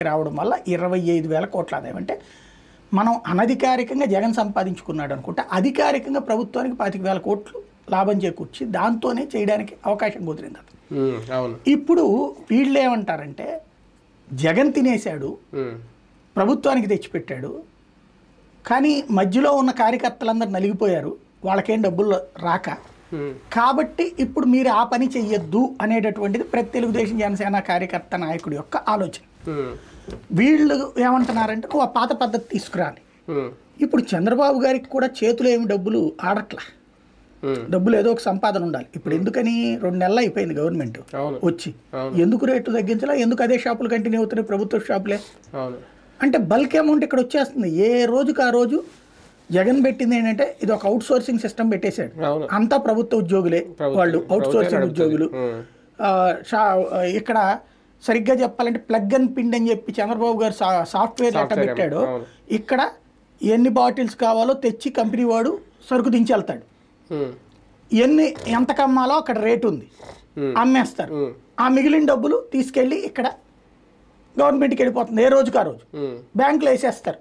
రావడం వల్ల 25,000 కోట్ల ఆదాయం. అంటే మనం అనధికారికంగా జగన్ సంపాదించుకున్నాడు అనుకుంటే అధికారికంగా ప్రభుత్వానికి 25,000 కోట్లు లాభం చేకూర్చి దాంతోనే చేయడానికి అవకాశం కుదిరింది. ఇప్పుడు వీళ్ళు ఏమంటారంటే జగన్ తినేశాడు, ప్రభుత్వానికి తెచ్చిపెట్టాడు, కానీ మధ్యలో ఉన్న కార్యకర్తలందరూ నలిగిపోయారు, వాళ్ళకేం డబ్బులు రాక, కాబట్టి ఇప్పుడు మీరు ఆ పని చెయ్యొద్దు అనేటటువంటిది ప్రతి తెలుగుదేశం జనసేన కార్యకర్త నాయకుడి యొక్క ఆలోచన. వీళ్ళు ఏమంటున్నారంటే నువ్వు ఆ పాత పద్ధతి తీసుకురాని. ఇప్పుడు చంద్రబాబు గారికి కూడా చేతులు ఏమి డబ్బులు ఆడట్లా, డబ్బులు ఏదో ఒక సంపాదన ఉండాలి. ఇప్పుడు ఎందుకని 2 నెలలు అయిపోయింది గవర్నమెంట్ వచ్చి, ఎందుకు రేటు తగ్గించలా, ఎందుకు అదే షాపులు కంటిన్యూ అవుతున్నాయి ప్రభుత్వ షాపులే అంటే బల్క్ అమౌంట్ ఇక్కడ వచ్చేస్తుంది. ఏ రోజుకి ఆ రోజు జగన్ పెట్టింది ఏంటంటే ఇది ఒక అవుట్ సోర్సింగ్ సిస్టమ్ పెట్టేశాడు, అంతా ప్రభుత్వ ఉద్యోగులే, వాళ్ళు అవుట్ సోర్సింగ్ ఉద్యోగులు. ఇక్కడ సరిగ్గా చెప్పాలంటే ప్లగ్ అండ్ పిండ్ అని చెప్పి చంద్రబాబు గారు సాఫ్ట్వేర్ ఎట్ట పెట్టాడో ఇక్కడ ఎన్ని బాటిల్స్ కావాలో తెచ్చి కంపెనీ వాడు సరుకు దించెళ్తాడు, ఎంత కమ్మాలో అక్కడ రేటు ఉంది అమ్మేస్తారు, ఆ మిగిలిన డబ్బులు తీసుకెళ్ళి ఇక్కడ గవర్నమెంట్కి వెళ్ళిపోతుంది. ఏ రోజుకి ఆ రోజు బ్యాంకులో వేసేస్తారు.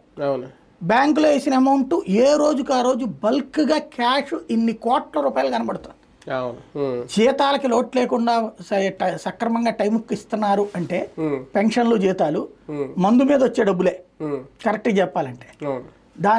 బ్యాంకులో వేసిన అమౌంట్ ఏ రోజుకి ఆ రోజు బల్క్గా క్యాష్ ఇన్ని కోట్ల రూపాయలు కనబడుతుంది. జీతాలకి లోటు లేకుండా సక్రమంగా టైంకి ఇస్తున్నారు అంటే పెన్షన్లు జీతాలు మందు మీద వచ్చే డబ్బులే కరెక్ట్గా చెప్పాలంటే. దాని